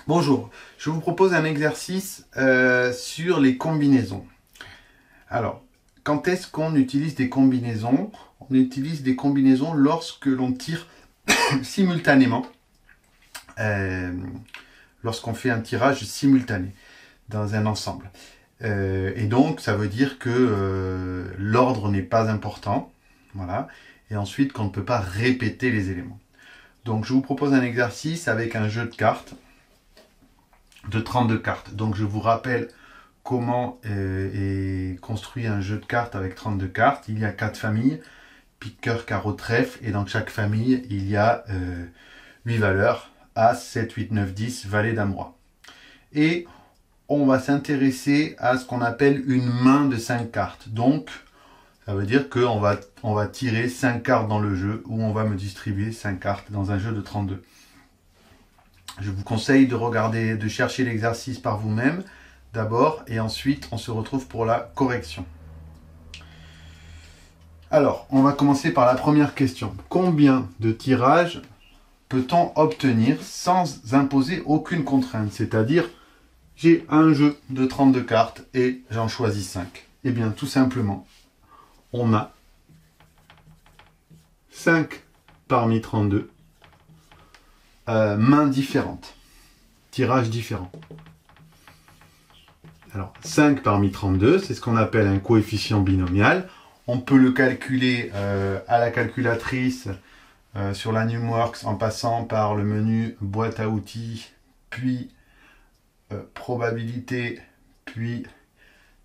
Bonjour, je vous propose un exercice sur les combinaisons. Alors, quand est-ce qu'on utilise des combinaisons? On utilise des combinaisons lorsque l'on tire simultanément, lorsqu'on fait un tirage simultané dans un ensemble. Et donc, ça veut dire que l'ordre n'est pas important, voilà, et ensuite qu'on ne peut pas répéter les éléments. Donc, je vous propose un exercice avec un jeu de cartes de 32 cartes. Donc je vous rappelle comment est construit un jeu de cartes avec 32 cartes. Il y a 4 familles, pique, cœur, carreau, trèfle, et dans chaque famille, il y a 8 valeurs, As, 7, 8, 9, 10, valet, dame, roi. Et on va s'intéresser à ce qu'on appelle une main de 5 cartes. Donc, ça veut dire qu'on va tirer 5 cartes dans le jeu, ou on va me distribuer 5 cartes dans un jeu de 32. Je vous conseille de regarder, de chercher l'exercice par vous-même d'abord et ensuite on se retrouve pour la correction. Alors, on va commencer par la première question. Combien de tirages peut-on obtenir sans imposer aucune contrainte? C'est-à-dire, j'ai un jeu de 32 cartes et j'en choisis 5. Eh bien, tout simplement, on a 5 parmi 32. Mains différentes, tirages différents. Alors, 5 parmi 32, c'est ce qu'on appelle un coefficient binomial. On peut le calculer à la calculatrice sur la Numworks en passant par le menu boîte à outils, puis probabilité, puis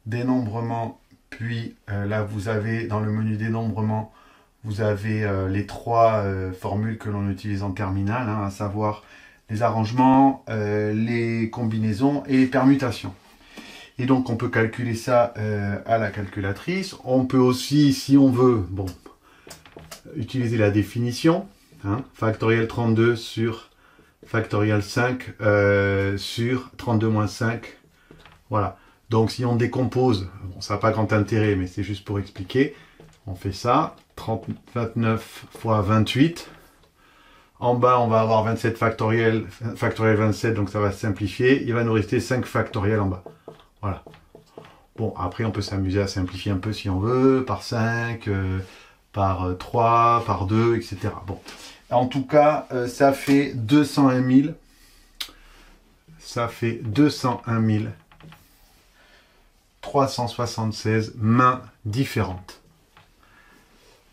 dénombrement, puis là vous avez dans le menu dénombrement, vous avez les 3 formules que l'on utilise en terminale, hein, à savoir les arrangements, les combinaisons et les permutations. Et donc on peut calculer ça à la calculatrice. On peut aussi, si on veut, utiliser la définition, hein, factoriel 32 sur factoriel 5 sur 32 moins 5. Voilà. Donc si on décompose, bon, ça n'a pas grand intérêt, mais c'est juste pour expliquer. On fait ça, 29 fois 28. En bas, on va avoir 27 factoriel 27, donc ça va simplifier. Il va nous rester 5 factoriels en bas. Voilà. Bon, après, on peut s'amuser à simplifier un peu si on veut, par 5, par 3, par 2, etc. Bon. En tout cas, ça fait 201 000. Ça fait 201 376 mains différentes.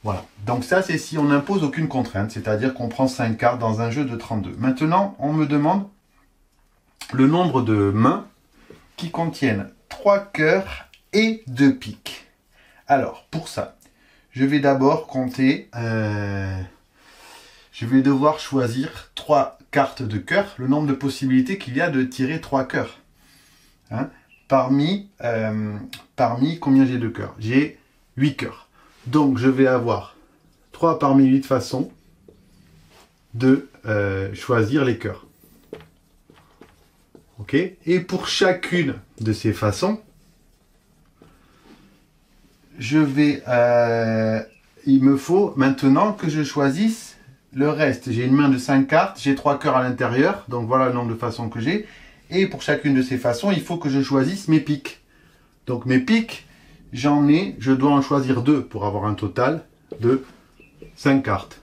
Voilà, donc ça c'est si on n'impose aucune contrainte, c'est-à-dire qu'on prend 5 cartes dans un jeu de 32. Maintenant, on me demande le nombre de mains qui contiennent 3 cœurs et 2 piques. Alors, pour ça, je vais d'abord compter, je vais devoir choisir 3 cartes de cœur, le nombre de possibilités qu'il y a de tirer 3 cœurs. Hein, parmi combien j'ai de cœurs? J'ai 8 cœurs. Donc, je vais avoir 3 parmi 8 façons de choisir les cœurs. Ok? Et pour chacune de ces façons, je vais, il me faut maintenant que je choisisse le reste. J'ai une main de 5 cartes, j'ai 3 cœurs à l'intérieur, donc voilà le nombre de façons que j'ai. Et pour chacune de ces façons, il faut que je choisisse mes piques. Donc mes piques, je dois en choisir 2 pour avoir un total de 5 cartes.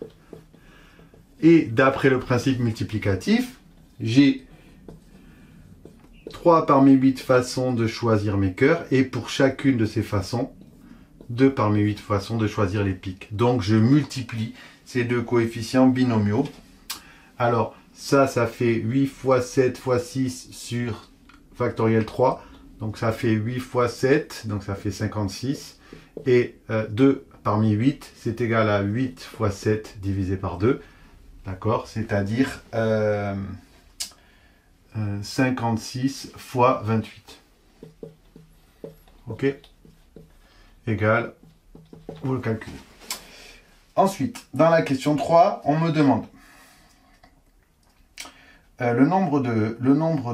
Et d'après le principe multiplicatif, j'ai 3 parmi 8 façons de choisir mes cœurs, et pour chacune de ces façons, 2 parmi 8 façons de choisir les piques. Donc je multiplie ces deux coefficients binomiaux. Alors ça fait 8 fois 7 fois 6 sur factoriel 3. Donc ça fait 8 fois 7, donc ça fait 56. Et 2 parmi 8, c'est égal à 8 fois 7 divisé par 2. D'accord? C'est-à-dire 56 fois 28. Ok? Égal, vous le calculez. Ensuite, dans la question 3, on me demande le nombre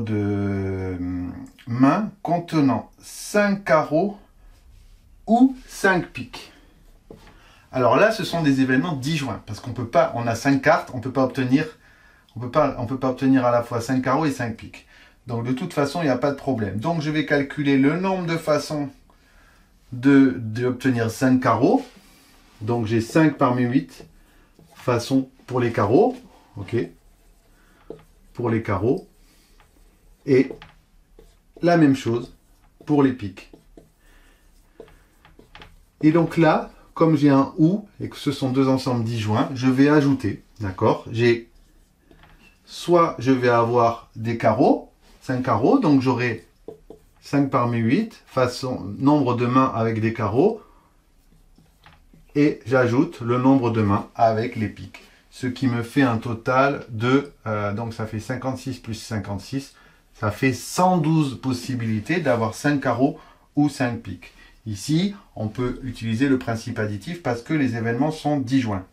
de mains contenant 5 carreaux ou 5 piques. Alors là, ce sont des événements disjoints, parce qu'on peut pas, on a 5 cartes, on ne peut pas On peut pas obtenir à la fois 5 carreaux et 5 piques. Donc de toute façon, il n'y a pas de problème. Donc je vais calculer le nombre de façons d'obtenir 5 carreaux. Donc j'ai 5 parmi 8 façons pour les carreaux. Ok. Pour les carreaux. Et la même chose pour les piques. Et donc là, comme j'ai un ou et que ce sont deux ensembles disjoints, je vais ajouter, d'accord? Soit je vais avoir des carreaux, 5 carreaux, donc j'aurai 5 parmi 8, nombre de mains avec des carreaux, et j'ajoute le nombre de mains avec les piques. Ce qui me fait un total de, donc ça fait 56 plus 56, ça fait 112 possibilités d'avoir 5 carreaux ou 5 piques. Ici, on peut utiliser le principe additif parce que les événements sont disjoints.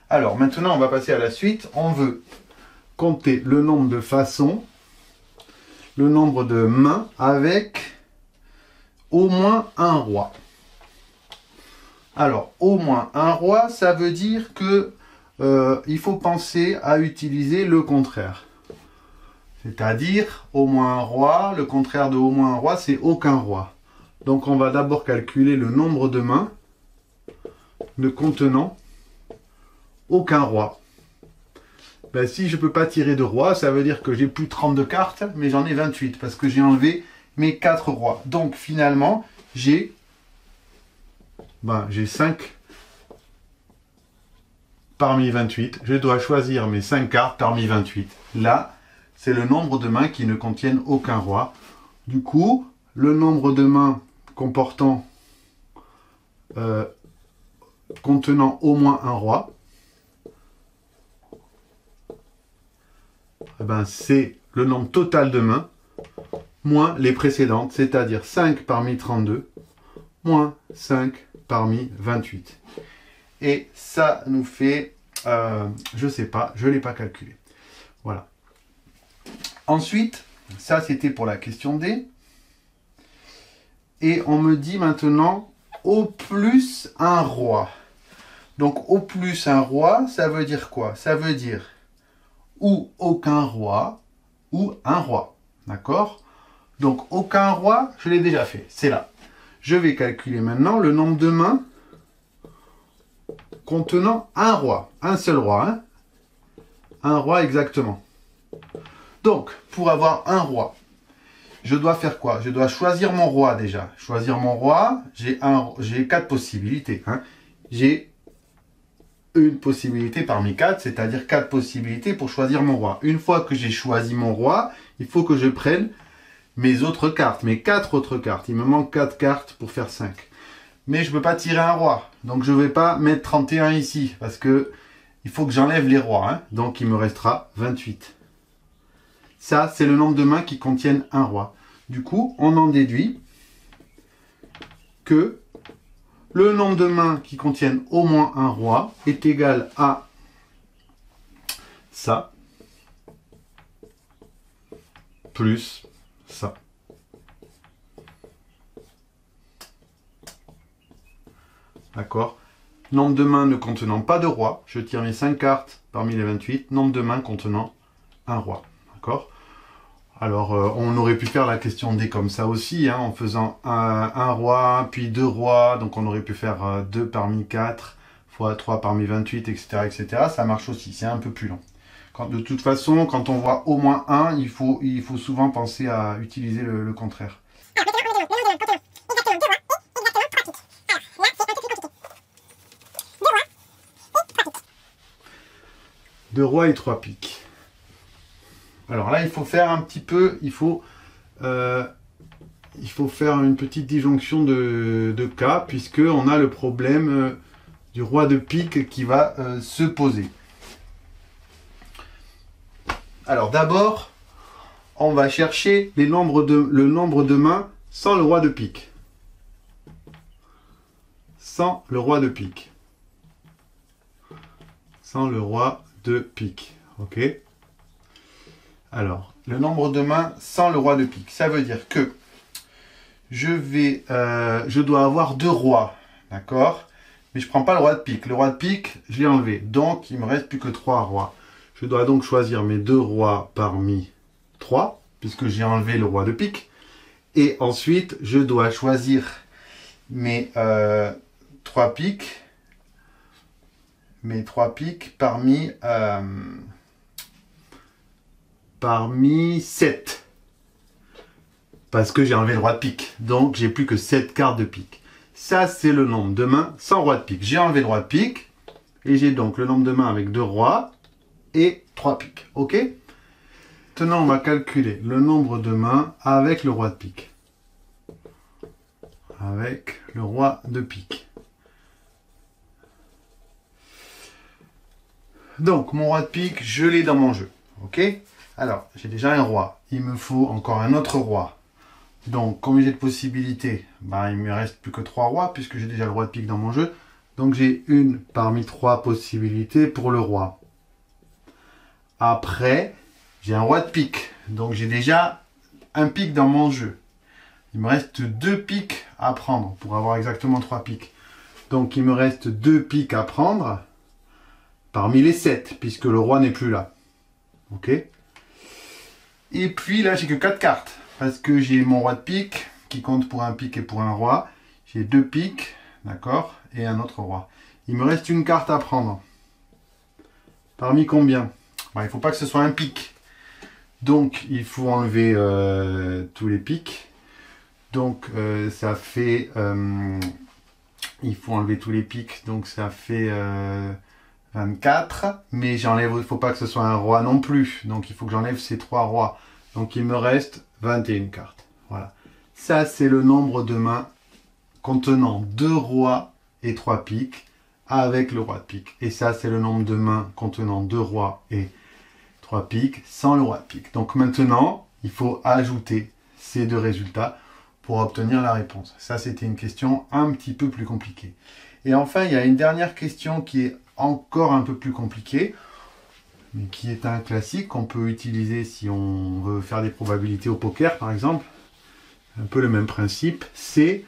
Alors, maintenant, on va passer à la suite. On veut compter le nombre de façons, le nombre de mains avec au moins un roi. Alors, au moins un roi, ça veut dire que il faut penser à utiliser le contraire. C'est-à-dire, au moins un roi, le contraire de au moins un roi, c'est aucun roi. Donc, on va d'abord calculer le nombre de mains ne contenant aucun roi. Ben, si je ne peux pas tirer de roi, ça veut dire que j'ai plus 32 cartes, mais j'en ai 28, parce que j'ai enlevé mes 4 rois. Donc, finalement, j'ai 5 parmi 28. Je dois choisir mes 5 cartes parmi 28. Là, c'est le nombre de mains qui ne contiennent aucun roi. Du coup, le nombre de mains contenant au moins un roi, eh ben, c'est le nombre total de mains moins les précédentes, c'est-à-dire 5 parmi 32 moins 5 parmi 28. Et ça nous fait, je sais pas, je ne l'ai pas calculé. Voilà. Ensuite, ça c'était pour la question D. Et on me dit maintenant au plus un roi. Donc au plus un roi, ça veut dire quoi? Ça veut dire ou aucun roi ou un roi. D'accord? Donc aucun roi, je l'ai déjà fait. C'est là. Je vais calculer maintenant le nombre de mains contenant un roi. Un seul roi. Hein? Un roi exactement. Donc, pour avoir un roi, je dois faire quoi? Je dois choisir mon roi déjà. Choisir mon roi, j'ai 4 possibilités. Hein. J'ai une possibilité parmi 4, c'est-à-dire 4 possibilités pour choisir mon roi. Une fois que j'ai choisi mon roi, il faut que je prenne mes autres cartes, mes 4 autres cartes. Il me manque 4 cartes pour faire 5. Mais je ne peux pas tirer un roi. Donc je ne vais pas mettre 31 ici, parce que il faut que j'enlève les rois. Hein. Donc il me restera 28. Ça, c'est le nombre de mains qui contiennent un roi. Du coup, on en déduit que le nombre de mains qui contiennent au moins un roi est égal à ça plus ça. D'accord? Nombre de mains ne contenant pas de roi. Je tire mes 5 cartes parmi les 28. Nombre de mains contenant un roi. D'accord? Alors, on aurait pu faire la question D comme ça aussi, hein, en faisant un roi, puis 2 rois. Donc, on aurait pu faire 2 parmi 4, fois 3 parmi 28, etc., etc. Ça marche aussi, c'est un peu plus long. De toute façon, quand on voit au moins 1, il faut souvent penser à utiliser le contraire. Deux rois et 3 piques. Alors là, il faut faire un petit peu, il faut faire une petite disjonction de cas, puisqu'on a le problème du roi de pique qui va se poser. Alors d'abord, on va chercher le nombre de mains sans le roi de pique. Sans le roi de pique. Sans le roi de pique. Ok? Alors, le nombre de mains sans le roi de pique. Ça veut dire que je dois avoir 2 rois. D'accord? Mais je ne prends pas le roi de pique. Le roi de pique, je l'ai enlevé. Donc, il ne me reste plus que 3 rois. Je dois donc choisir mes 2 rois parmi 3, puisque j'ai enlevé le roi de pique. Et ensuite, je dois choisir mes 3 piques. Mes 3 piques parmi 7. Parce que j'ai enlevé le roi de pique. Donc, j'ai plus que 7 cartes de pique. Ça, c'est le nombre de mains sans roi de pique. J'ai enlevé le roi de pique. Et j'ai donc le nombre de mains avec 2 rois et 3 piques. OK? Maintenant, on va calculer le nombre de mains avec le roi de pique. Avec le roi de pique. Donc, mon roi de pique, je l'ai dans mon jeu. OK? Alors, j'ai déjà un roi. Il me faut encore un autre roi. Donc, combien j'ai de possibilités? Ben, il me reste plus que 3 rois, puisque j'ai déjà le roi de pique dans mon jeu. Donc, j'ai une parmi 3 possibilités pour le roi. Après, j'ai un roi de pique. Donc, j'ai déjà un pique dans mon jeu. Il me reste 2 piques à prendre pour avoir exactement 3 piques. Donc, il me reste 2 piques à prendre parmi les 7, puisque le roi n'est plus là. OK? Et puis, là, j'ai que 4 cartes. Parce que j'ai mon roi de pique, qui compte pour un pique et pour un roi. J'ai 2 piques, d'accord? Et un autre roi. Il me reste une carte à prendre. Parmi combien? Ben, il ne faut pas que ce soit un pique. Donc, il faut enlever tous les piques. Donc, ça fait... il faut enlever tous les piques. Donc, ça fait 24. Mais j'enlève... Il ne faut pas que ce soit un roi non plus. Donc, il faut que j'enlève ces 3 rois. Donc, il me reste 21 cartes. Voilà. Ça, c'est le nombre de mains contenant 2 rois et 3 piques avec le roi de pique. Et ça, c'est le nombre de mains contenant 2 rois et 3 piques sans le roi de pique. Donc maintenant, il faut ajouter ces 2 résultats pour obtenir la réponse. Ça, c'était une question un petit peu plus compliquée. Et enfin, il y a une dernière question qui est encore un peu plus compliquée, mais qui est un classique qu'on peut utiliser si on veut faire des probabilités au poker, par exemple. Un peu le même principe, c'est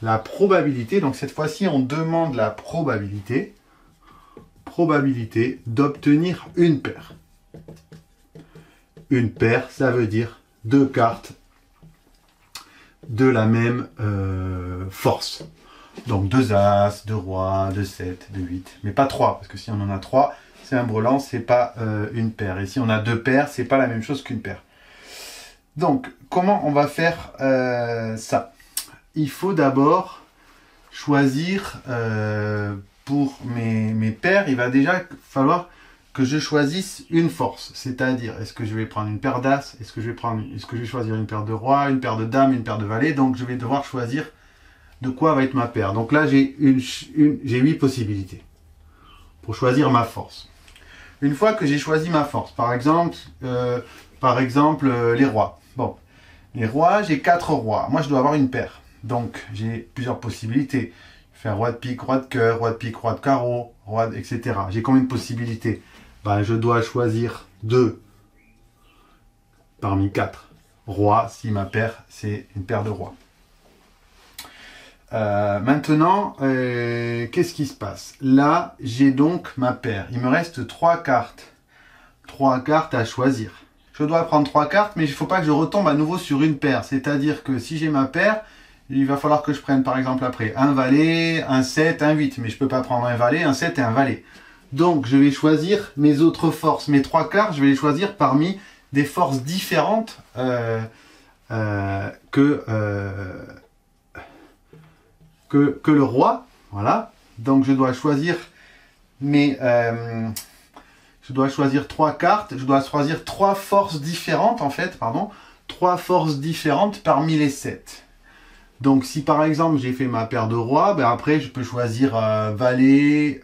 la probabilité. Donc cette fois-ci, on demande la probabilité d'obtenir une paire. Une paire, ça veut dire 2 cartes de la même force. Donc 2 As, 2 Rois, 2 7, 2 8, mais pas 3, parce que si on en a 3, c'est un brelan, c'est pas une paire. Et si on a 2 paires, c'est pas la même chose qu'une paire. Donc, comment on va faire ça? Il faut d'abord choisir, pour mes paires, il va déjà falloir que je choisisse une force. C'est-à-dire, est-ce que je vais prendre une paire d'As? Est-ce que je vais choisir une paire de Rois, une paire de Dames, une paire de Valets? Donc, je vais devoir choisir de quoi va être ma paire. Donc là, j'ai 8 possibilités pour choisir ma force. Une fois que j'ai choisi ma force, par exemple, les rois. Bon, les rois, j'ai 4 rois. Moi, je dois avoir une paire. Donc, j'ai plusieurs possibilités. Faire roi de pique, roi de cœur, roi de pique, roi de carreau, etc. J'ai combien de possibilités? Ben, je dois choisir 2 parmi 4 rois si ma paire, c'est une paire de rois. Maintenant, qu'est-ce qui se passe? Là, j'ai donc ma paire. Il me reste 3 cartes. 3 cartes à choisir. Je dois prendre 3 cartes, mais il ne faut pas que je retombe à nouveau sur une paire. C'est-à-dire que si j'ai ma paire, il va falloir que je prenne par exemple après un valet, un 7, un 8. Mais je ne peux pas prendre un valet, un 7 et un valet. Donc, je vais choisir mes autres forces. Mes 3 cartes, je vais les choisir parmi des forces différentes que le roi. Voilà. Donc, je dois choisir je dois choisir 3 cartes. Je dois choisir 3 forces différentes, en fait, pardon. 3 forces différentes parmi les 7. Donc, si par exemple, j'ai fait ma paire de rois, ben après, je peux choisir valet,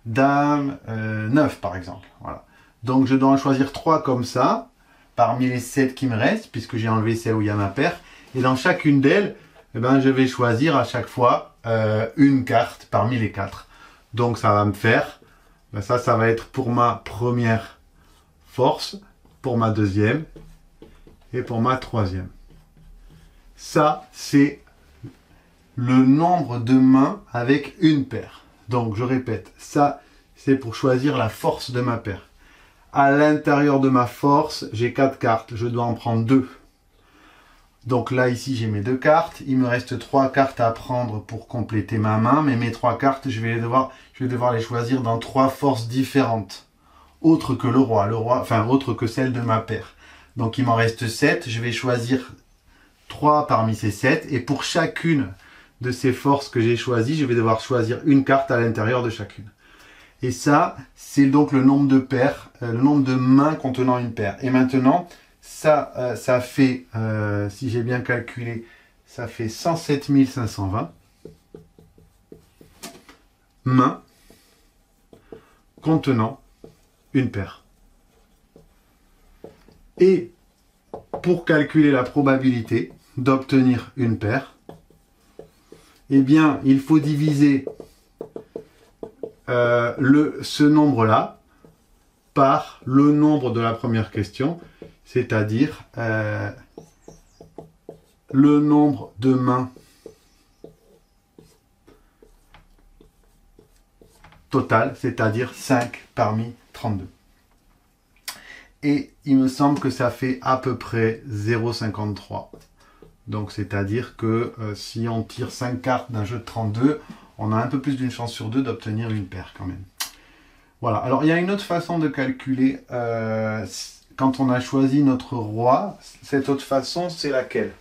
dame, 9, par exemple. Voilà. Donc, je dois en choisir 3 comme ça, parmi les 7 qui me restent, puisque j'ai enlevé celle où il y a ma paire. Et dans chacune d'elles, eh ben, je vais choisir à chaque fois une carte parmi les 4. Donc, ça va me faire, ben ça va être pour ma première force, pour ma deuxième et pour ma troisième. Ça, c'est le nombre de mains avec une paire. Donc, je répète, ça, c'est pour choisir la force de ma paire. À l'intérieur de ma force, j'ai 4 cartes. Je dois en prendre 2. Donc là, ici, j'ai mes 2 cartes. Il me reste 3 cartes à prendre pour compléter ma main. Mais mes 3 cartes, je vais devoir les choisir dans 3 forces différentes. Autres que le roi, enfin, autres que celle de ma paire. Donc il m'en reste 7. Je vais choisir 3 parmi ces 7. Et pour chacune de ces forces que j'ai choisies, je vais devoir choisir une carte à l'intérieur de chacune. Et ça, c'est donc le nombre de paires, le nombre de mains contenant une paire. Et maintenant, ça fait, si j'ai bien calculé, ça fait 107 520 mains contenant une paire. Et pour calculer la probabilité d'obtenir une paire, eh bien, il faut diviser ce nombre-là par le nombre de la première question, c'est-à-dire le nombre de mains total, c'est-à-dire 5 parmi 32. Et il me semble que ça fait à peu près 0,53. Donc c'est-à-dire que si on tire 5 cartes d'un jeu de 32, on a un peu plus d'une chance sur 2 d'obtenir une paire quand même. Voilà, alors il y a une autre façon de calculer quand on a choisi notre roi. Cette autre façon, c'est laquelle?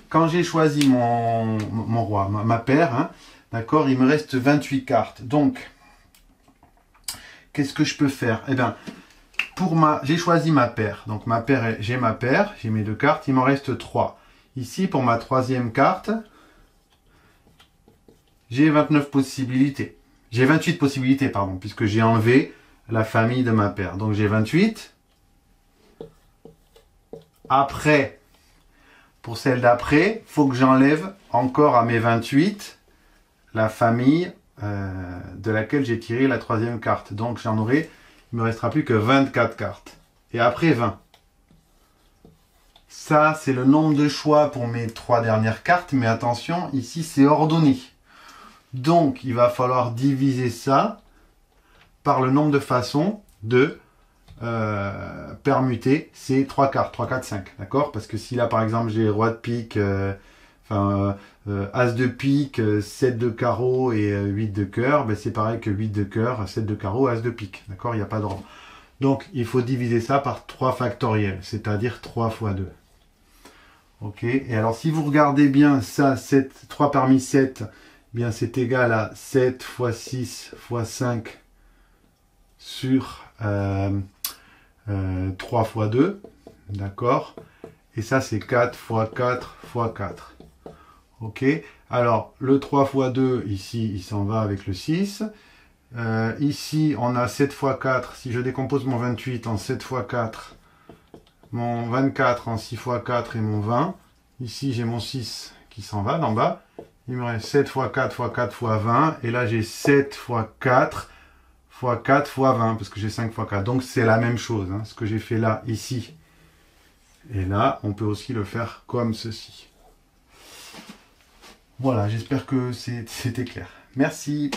Quand j'ai choisi mon roi, ma paire, hein, d'accord, il me reste 28 cartes. Donc, qu'est-ce que je peux faire? Eh bien, j'ai choisi ma paire. Donc ma paire, j'ai mes 2 cartes, il m'en reste 3. Ici, pour ma 3e carte, j'ai 29 possibilités. J'ai 28 possibilités, pardon, puisque j'ai enlevé la famille de ma paire. Donc j'ai 28. Après, pour celle d'après, il faut que j'enlève encore à mes 28 la famille de laquelle j'ai tiré la 3e carte. Donc il me restera plus que 24 cartes. Et après 20. Ça, c'est le nombre de choix pour mes 3 dernières cartes. Mais attention, ici, c'est ordonné. Donc, il va falloir diviser ça par le nombre de façons de permuter ces 3 cartes. 3, 4, 5. D'accord? Parce que si là, par exemple, j'ai roi de pique, as de pique, 7 de carreau et 8 de cœur, ben c'est pareil que 8 de cœur, 7 de carreau, as de pique. D'accord? Il n'y a pas d'ordre. Donc, il faut diviser ça par 3 factoriels, c'est-à-dire 3 fois 2. Ok? Et alors, si vous regardez bien ça, 3 parmi 7, bien c'est égal à 7 fois 6 fois 5 sur 3 fois 2. D'accord? Et ça, c'est 4 fois 4 fois 4. Ok? Alors, le 3 fois 2, ici, il s'en va avec le 6. Ici, on a 7 fois 4. Si je décompose mon 28 en 7 fois 4, mon 24 en 6 fois 4 et mon 20. Ici, j'ai mon 6 qui s'en va d'en bas. Il me reste 7 fois 4 fois 4 fois 20. Et là, j'ai 7 fois 4 fois 4 fois 20, parce que j'ai 5 fois 4. Donc, c'est la même chose. Hein, ce que j'ai fait là, ici. Et là, on peut aussi le faire comme ceci. Voilà, j'espère que c'était clair. Merci.